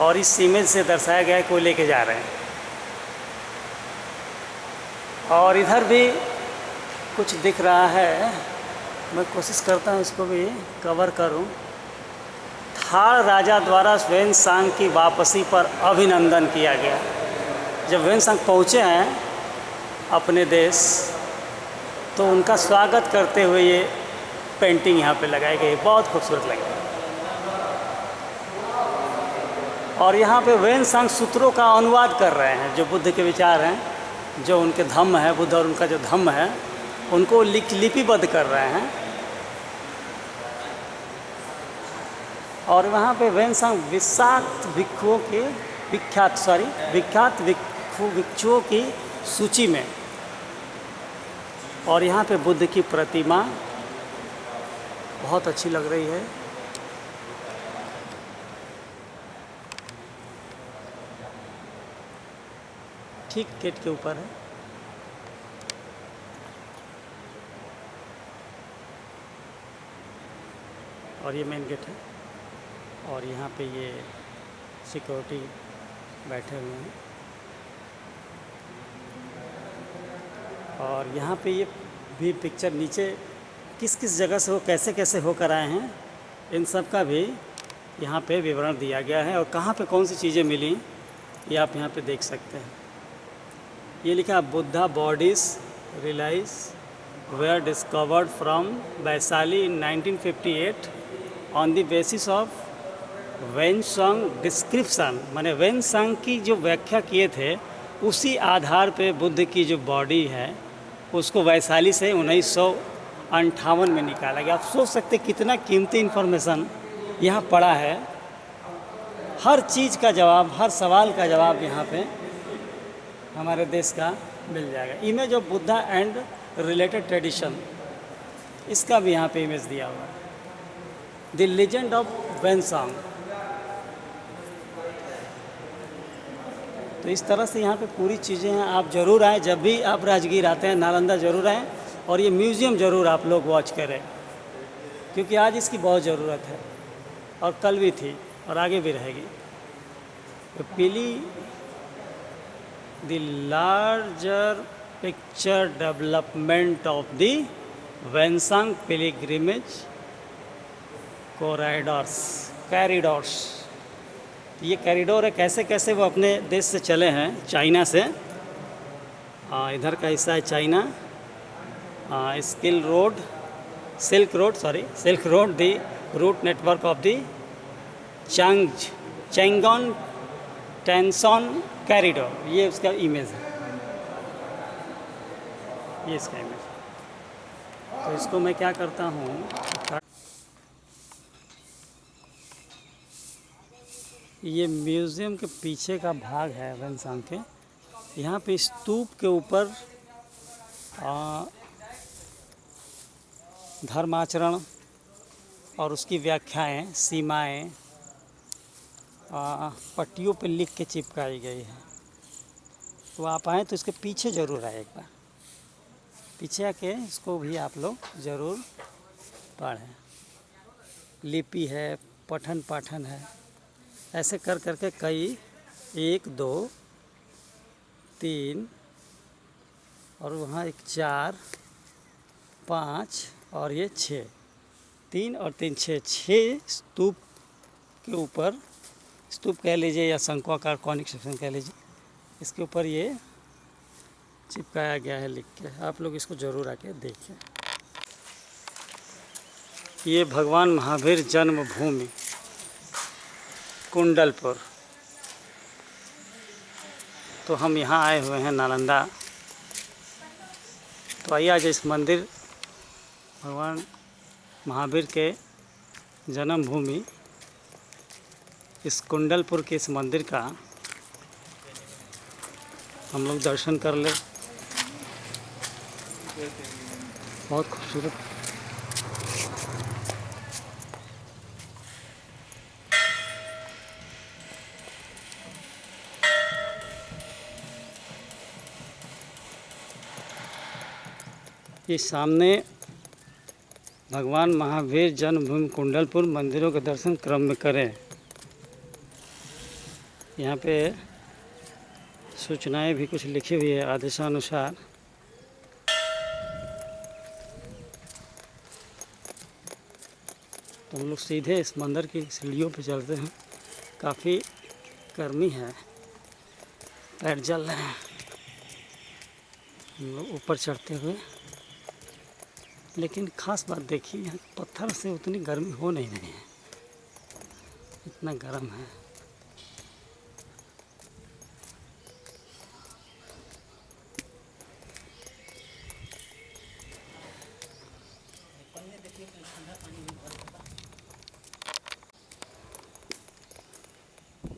और इस इमेज से दर्शाया गया है कि वो लेके जा रहे हैं। और इधर भी कुछ दिख रहा है, मैं कोशिश करता हूँ इसको भी कवर करूँ। थार राजा द्वारा वेनसांग की वापसी पर अभिनंदन किया गया। जब वेनसांग पहुँचे हैं अपने देश तो उनका स्वागत करते हुए ये पेंटिंग यहाँ पे लगाई गई, बहुत खूबसूरत लगी। और यहाँ पे वेनसांग सूत्रों का अनुवाद कर रहे हैं, जो बुद्ध के विचार हैं, जो उनके धम्म है, बुद्ध और उनका जो धम्म है उनको लिपिबद्ध कर रहे हैं। और वहाँ पे वेनसांग विख्यात भिक्षुओं की सूची में। और यहाँ पे बुद्ध की प्रतिमा बहुत अच्छी लग रही है। ठीक गेट के ऊपर है। और ये मेन गेट है और यहाँ पे ये सिक्योरिटी बैठे हुए हैं। और यहाँ पे ये भी पिक्चर नीचे किस किस जगह से वो कैसे कैसे होकर आए हैं, इन सब का भी यहाँ पे विवरण दिया गया है। और कहाँ पे कौन सी चीज़ें मिली ये आप यहाँ पे देख सकते हैं। ये लिखा Buddha bodies relics were discovered from Vaishali in 1958 on the basis of Xuanzang description, माने वेनसांग की जो व्याख्या किए थे उसी आधार पे बुद्ध की जो बॉडी है उसको वैशाली से 1958 में निकाला गया। आप सोच सकते कितना कीमती इन्फॉर्मेशन यहाँ पड़ा है। हर चीज़ का जवाब, हर सवाल का जवाब यहाँ पे हमारे देश का मिल जाएगा। Image of Buddha and related tradition, इसका भी यहाँ पे इमेज दिया हुआ है। The legend of Xuanzang. तो इस तरह से यहाँ पे पूरी चीज़ें हैं। आप ज़रूर आएँ, जब भी आप राजगीर आते हैं, नालंदा ज़रूर आएँ और ये म्यूज़ियम ज़रूर आप लोग वॉच करें, क्योंकि आज इसकी बहुत ज़रूरत है और कल भी थी और आगे भी रहेगी। तो पीली the larger picture development of the Xuanzang pilgrimage corridors. ये कैरिडोर है, कैसे कैसे वो अपने देश से चले हैं, चाइना से। इधर का हिस्सा है China. Silk Road the route network of the Chang'an Tianshan corridor. ये उसका इमेज है, ये इसका इमेज। तो इसको मैं क्या करता हूँ, ये म्यूज़ियम के पीछे का भाग है वेनसांग के। यहाँ पे स्तूप के ऊपर धर्माचरण और उसकी व्याख्याएं, सीमाएं पट्टियों पे लिख के चिपकाई गई है। तो आप आएँ तो इसके पीछे ज़रूर आए, एक बार पीछे आके इसको भी आप लोग ज़रूर पढ़ें। लिपि है, पठन पाठन है, ऐसे कर करके कई 1 2 3 और वहाँ एक 4 5 और ये 6, 3 और 3 6 स्तूप के ऊपर, स्तूप कह लीजिए या शंक्वाकार कॉनिक सेक्शन कह लीजिए, इसके ऊपर ये चिपकाया गया है लिख के। आप लोग इसको ज़रूर आके देखें। ये भगवान महावीर जन्मभूमि कुंडलपुर। तो हम यहाँ आए हुए हैं नालंदा। तो आइए आज इस मंदिर भगवान महावीर के जन्मभूमि इस कुंडलपुर के इस मंदिर का हम लोग दर्शन कर ले। बहुत खूबसूरत। ये सामने भगवान महावीर जन्मभूमि कुंडलपुर मंदिरों के दर्शन क्रम में करें। यहाँ पे सूचनाएं भी कुछ लिखी हुई है आदेशानुसार। तो हम लोग सीधे इस मंदिर की सीढ़ियों पे चलते हैं। काफ़ी गर्मी है, पैर जल रहे हैं हम लोग ऊपर चढ़ते हुए। लेकिन ख़ास बात देखिए, यहाँ पत्थर से उतनी गर्मी हो नहीं रही है, इतना गर्म है।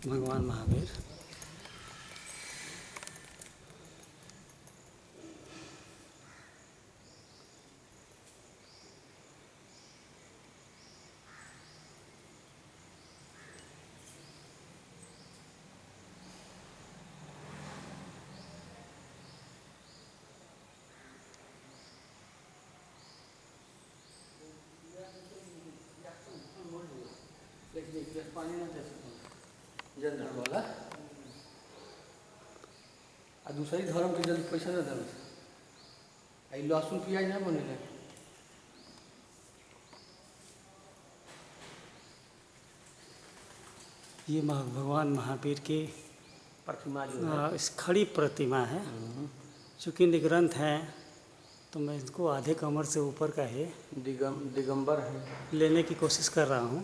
भगवान महावीर जन धर्म वाला आ दूसरी धर्म के जल्दी पैसा न दे। लहसुन प्याज नहीं बने। ये भगवान महावीर की प्रतिमा जो है इस खड़ी प्रतिमा है। चूँकि निग्रंथ है तो मैं इसको आधे कमर से ऊपर का ही दिगंबर है लेने की कोशिश कर रहा हूँ।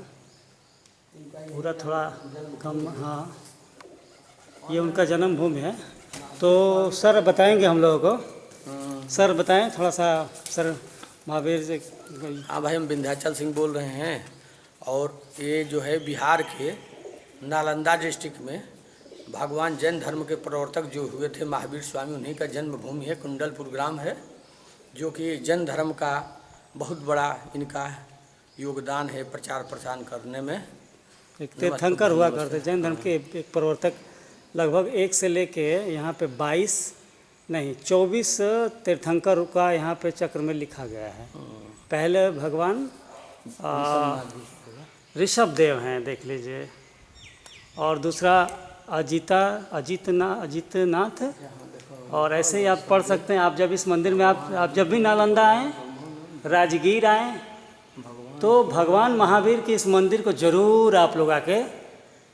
पूरा थोड़ा कम। हाँ, ये उनका जन्मभूमि है। तो सर बताएंगे हम लोगों को। सर बताएं थोड़ा सा। सर महावीर से। हाँ भाई, हम विंध्याचल सिंह बोल रहे हैं। और ये जो है बिहार के नालंदा डिस्ट्रिक्ट में भगवान जैन धर्म के प्रवर्तक जो हुए थे महावीर स्वामी, उन्हीं का जन्मभूमि है। कुंडलपुर ग्राम है, जो कि जैन धर्म का बहुत बड़ा इनका योगदान है प्रचार प्रसार करने में। एक तीर्थंकर हुआ करते जैन धर्म के एक प्रवर्तक। लगभग 1 से लेके यहाँ पे 24 तीर्थंकर का यहाँ पे चक्र में लिखा गया है। पहले भगवान ऋषभ देव हैं, देख लीजिए। और दूसरा अजितनाथ। और ऐसे ही आप पढ़ सकते हैं। आप जब इस मंदिर में आप जब भी नालंदा आएँ, राजगीर आएँ, तो भगवान महावीर के इस मंदिर को ज़रूर आप लोग आके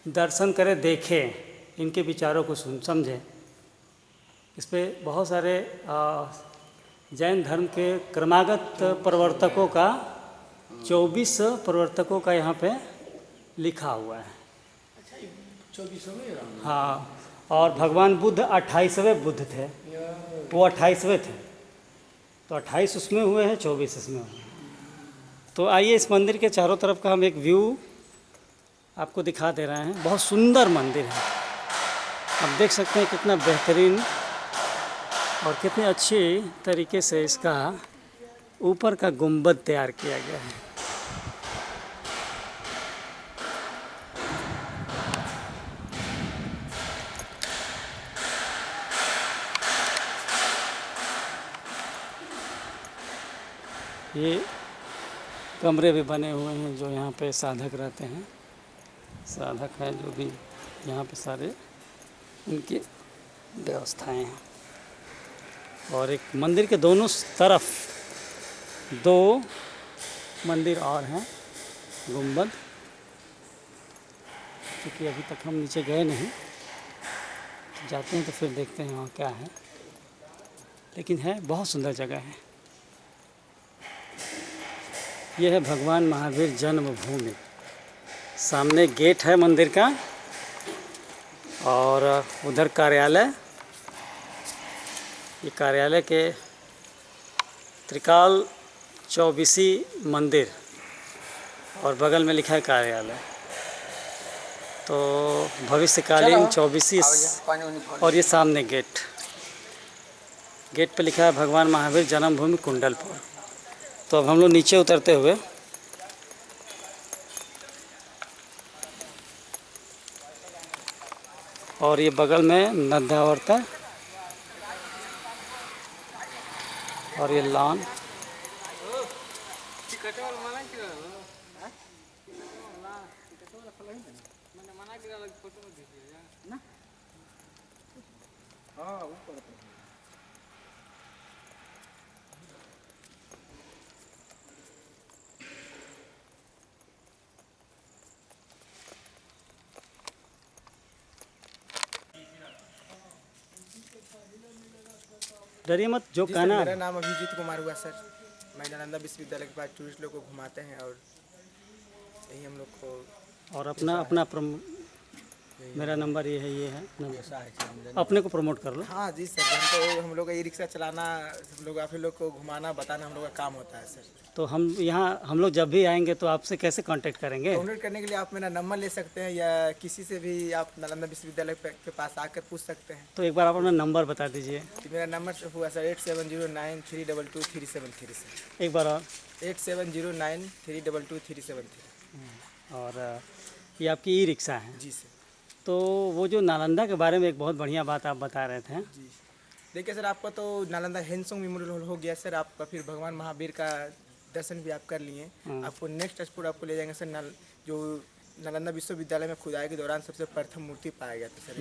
दर्शन करें, देखें, इनके विचारों को समझें। इस पे बहुत सारे जैन धर्म के क्रमागत प्रवर्तकों का 24 प्रवर्तकों का यहाँ पे लिखा हुआ है। 24वें। हाँ, और भगवान बुद्ध 28वें बुद्ध थे। वो 28वें थे, तो 28 उसमें हुए हैं, 24 इसमें हुए हैं। तो आइए इस मंदिर के चारों तरफ का हम एक व्यू आपको दिखा दे रहे हैं। बहुत सुंदर मंदिर है। आप देख सकते हैं कितना बेहतरीन और कितने अच्छे तरीके से इसका ऊपर का गुंबद तैयार किया गया है। ये कमरे भी बने हुए हैं जो यहाँ पे साधक रहते हैं। साधक हैं जो भी यहाँ पे सारे उनकी व्यवस्थाएं हैं। और एक मंदिर के दोनों तरफ 2 मंदिर और हैं गुंबद, क्योंकि अभी तक हम नीचे गए नहीं। जाते हैं तो फिर देखते हैं वहाँ क्या है। लेकिन है बहुत सुंदर जगह है। यह है भगवान महावीर जन्मभूमि। सामने गेट है मंदिर का और उधर कार्यालय। ये कार्यालय के त्रिकाल चौबीसी मंदिर और बगल में लिखा है कार्यालय। तो भविष्यकालीन 24 और ये सामने गेट पे लिखा है भगवान महावीर जन्मभूमि कुंडलपुर। तो अब हम लोग नीचे उतरते हुए और ये बगल में नंदावर्ता और ये लॉन। डरिए मत, जो जी कहना सर, मेरा नाम अभिजीत कुमार हुआ सर। मैं नालंदा विश्वविद्यालय के पास टूरिस्ट लोग को घुमाते हैं और यही हम लोग को और अपना मेरा नंबर ये है नंबर। अपने को प्रमोट कर लो। हाँ जी सर, हम लोग का ई रिक्शा चलाना, हम लोग आप लोग को घुमाना बताना हम लोग का काम होता है सर। तो हम लोग जब भी आएंगे तो आपसे कैसे कांटेक्ट करेंगे? कांटेक्ट करने के लिए आप मेरा नंबर ले सकते हैं या किसी से भी आप नालंदा विश्वविद्यालय के पास आकर पूछ सकते हैं। तो एक बार आप अपना नंबर बता दीजिए। मेरा नंबर हुआ सर 8709322373 सर। एक बार और। 8709322373। और ये आपकी ई रिक्शा है? जी सर। तो वो जो नालंदा के बारे में एक बहुत बढ़िया बात आप बता रहे थे। जी देखिए सर, आपका तो नालंदा हेनसोंग मेमोरियल हो गया सर, आपका फिर भगवान महावीर का दर्शन भी आप कर लिए। आपको नेक्स्ट स्पोर्ट आपको ले जाएंगे सर जो नालंदा विश्वविद्यालय में खुदाई के दौरान सबसे प्रथम मूर्ति पाया गया था सर।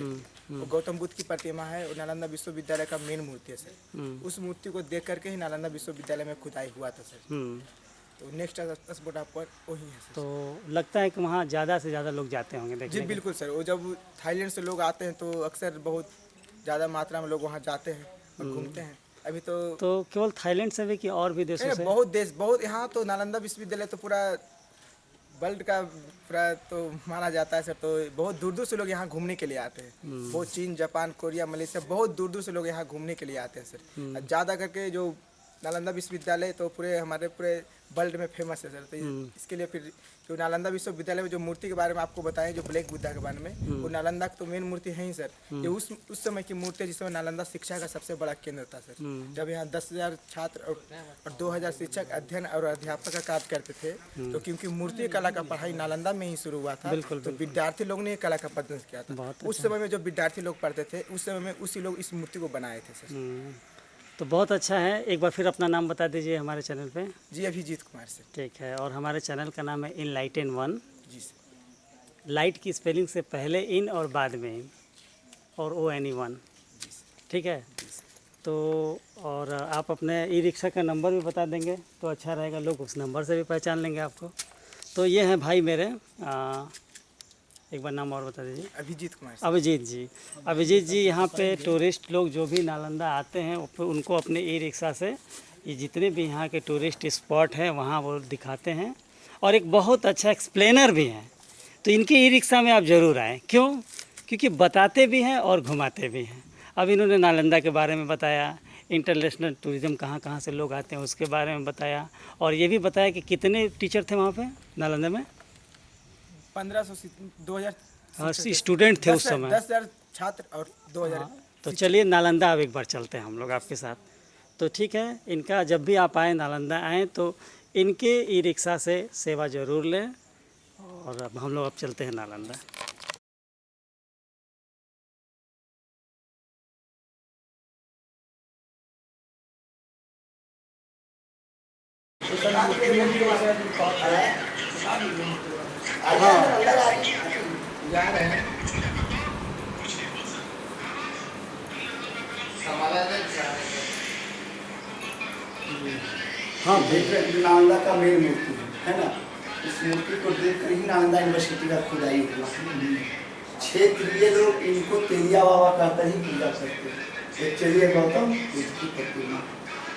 वो गौतम बुद्ध की प्रतिमा है और नालंदा विश्वविद्यालय का मेन मूर्ति है सर। उस मूर्ति को देख करके ही नालंदा विश्वविद्यालय में खुदाई हुआ था सर। तो नेक्स्ट स्पोर्ट आपका वही है सर। तो लगता है कि वहाँ ज़्यादा से ज़्यादा लोग जाते होंगे देखने? जी बिल्कुल सर, वो जब थाईलैंड से लोग आते हैं तो अक्सर बहुत ज़्यादा मात्रा में लोग वहाँ जाते हैं और घूमते हैं। अभी तो केवल थाईलैंड से भी कि और भी देशों से? बहुत यहाँ तो नालंदा विश्वविद्यालय तो पूरा वर्ल्ड का पूरा तो माना जाता है सर। तो बहुत दूर दूर से लोग यहाँ घूमने के लिए आते हैं। बहुत चीन, जापान, कोरिया, मलेशिया, बहुत दूर दूर से लोग यहाँ घूमने के लिए आते हैं सर। ज़्यादा करके जो नालंदा विश्वविद्यालय तो हमारे पूरे वर्ल्ड में फेमस है सर। तो इसके लिए फिर जो नालंदा विश्वविद्यालय में जो मूर्ति के बारे में आपको बताएं, जो ब्लैक बुद्धा के बारे में, वो नालंदा की तो मेन मूर्ति है ही सर। ये उस समय की मूर्ति है जिसमें नालंदा शिक्षा का सबसे बड़ा केंद्र था सर। जब यहाँ 10,000 छात्र और 2,000 शिक्षक अध्ययन और अध्यापक का कार्य करते थे। तो क्योंकि मूर्ति कला का पढ़ाई नालंदा में ही शुरू हुआ था, तो विद्यार्थी लोग ने कला का प्रदर्शन किया था। उस समय में जो विद्यार्थी लोग पढ़ते थे उस समय में उसी लोग इस मूर्ति को बनाए थे सर। तो बहुत अच्छा है। एक बार फिर अपना नाम बता दीजिए हमारे चैनल पे। जी अभिजीत कुमार सर। ठीक है। और हमारे चैनल का नाम है इनलाइटन वन। जी सर। लाइट की स्पेलिंग से पहले इन और बाद में इन और ONE1। ठीक है। तो और आप अपने ई रिक्शा का नंबर भी बता देंगे तो अच्छा रहेगा, लोग उस नंबर से भी पहचान लेंगे आपको। तो ये हैं भाई मेरे, एक बार नाम और बता दीजिए। अभिजीत कुमार। अभिजीत जी यहाँ पे टूरिस्ट लोग जो भी नालंदा आते हैं उनको अपने ई रिक्शा से ये जितने भी यहाँ के टूरिस्ट स्पॉट हैं वहाँ वो दिखाते हैं और एक बहुत अच्छा एक्सप्लेनर भी हैं। तो इनके ई रिक्शा में आप ज़रूर आएँ। क्यों? क्योंकि बताते भी हैं और घुमाते भी हैं। अब इन्होंने नालंदा के बारे में बताया, इंटरनेशनल टूरिज़्म कहाँ कहाँ से लोग आते हैं उसके बारे में बताया, और ये भी बताया कि कितने टीचर थे वहाँ पे नालंदा में। 1500 2000 स्टूडेंट थे उस समय। 10,000 छात्र और 2000। तो चलिए नालंदा अब एक बार चलते हैं हम लोग आपके साथ। तो ठीक है, इनका जब भी आप आए नालंदा आएँ तो इनके ई रिक्शा से सेवा ज़रूर लें। और अब हम लोग अब चलते हैं नालंदा। जा रहे हैं। हाँ, नालंदा का मेन मूर्ति है ना। इस मूर्ति को देखकर ही नालंदा यूनिवर्सिटी का खुदाई हुआ। क्षेत्रीय लोग इनको तेलिया बाबा कहकर ही पूजा करते हैं। एक चलिए गौतम बुद्ध की प्रतिमा,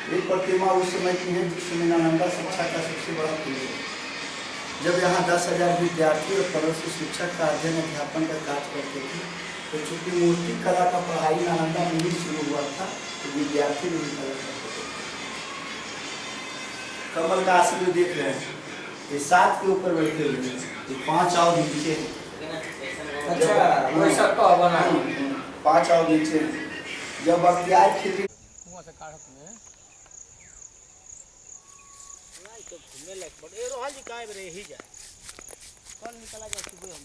ये प्रतिमा उस समय की है जिस समय नालंदा शिक्षा का सबसे बड़ा केंद्र है। जब यहाँ 10,000 विद्यार्थी और 1500 शिक्षक का अध्ययन अध्यापन का कार्य करते थे, तो चूँकि मूर्ति कला का पढ़ाई नालंदा में ही शुरू हुआ था, तो विद्यार्थी भी कला करते थे। कमल का आसन में देख रहे हैं, ये 7 के ऊपर बैठे हुए हैं, ये 5 और नीचे हैं। अच्छा वैसा तो बना है। 5 और नीचे हैं। जब बख्तियार खिलजी कुआं से काढ़त में घूमे लायक बड़े रोहल जी काय रे ही जाए कल निकला जाए सुबह हम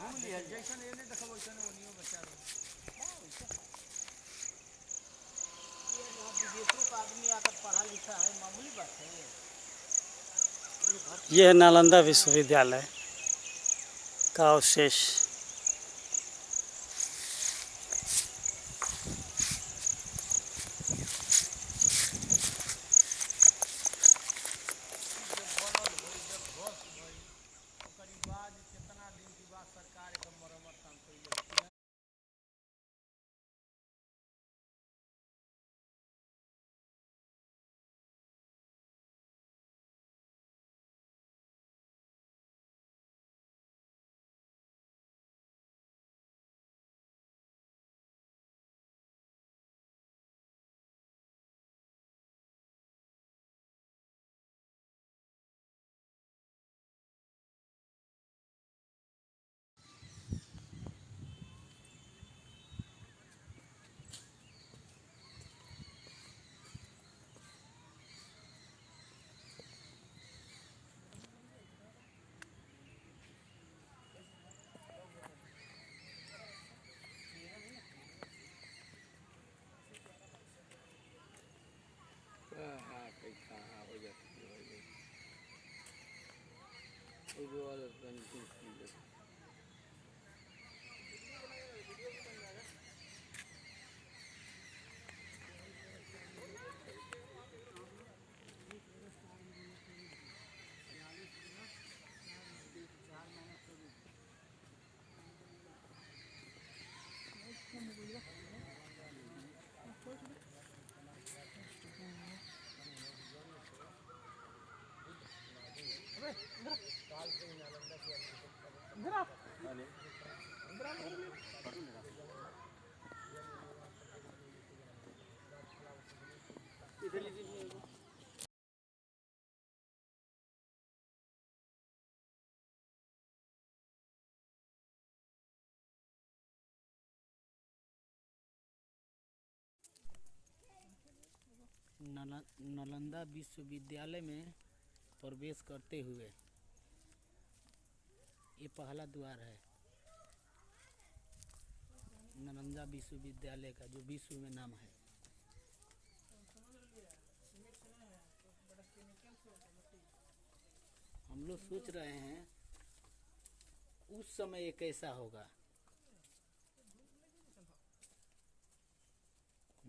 घूम लिया जैसा ये नहीं देखो वैसा नहीं वो बच्चा विदेशों का आदमी आकर पढ़ा लिखा है मामूली बात है। ये है नालंदा विश्वविद्यालय का अवशेष। नालंदा विश्वविद्यालय में प्रवेश करते हुए ये पहला द्वार है नालंदा विश्वविद्यालय का, जो विश्व में नाम है। हम लोग सोच रहे हैं उस समय ये कैसा होगा।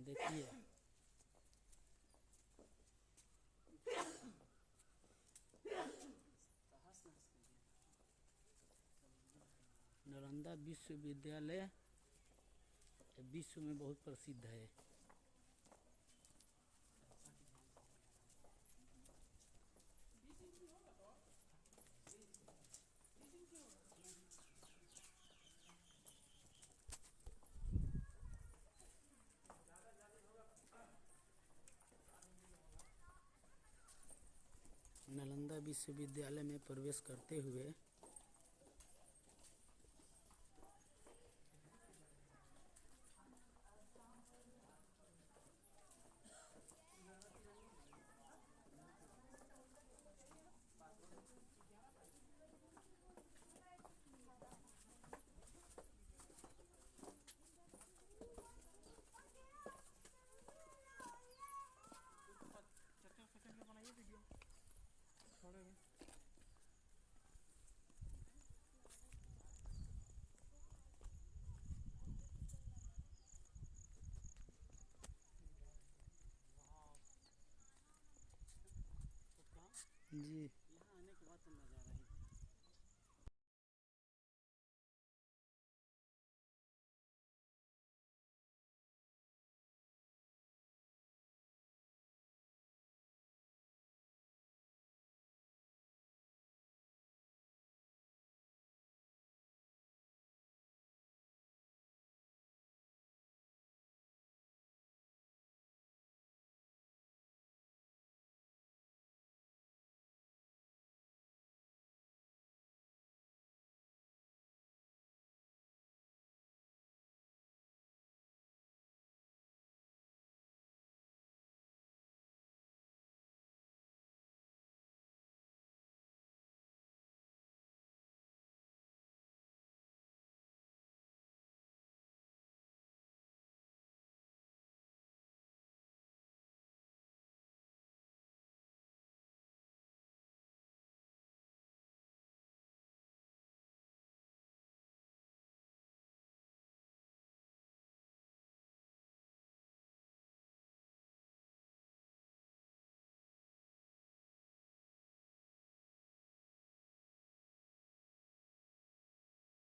देखिए नालंदा विश्वविद्यालय विश्व में बहुत प्रसिद्ध है। नालंदा विश्वविद्यालय में प्रवेश करते हुए जी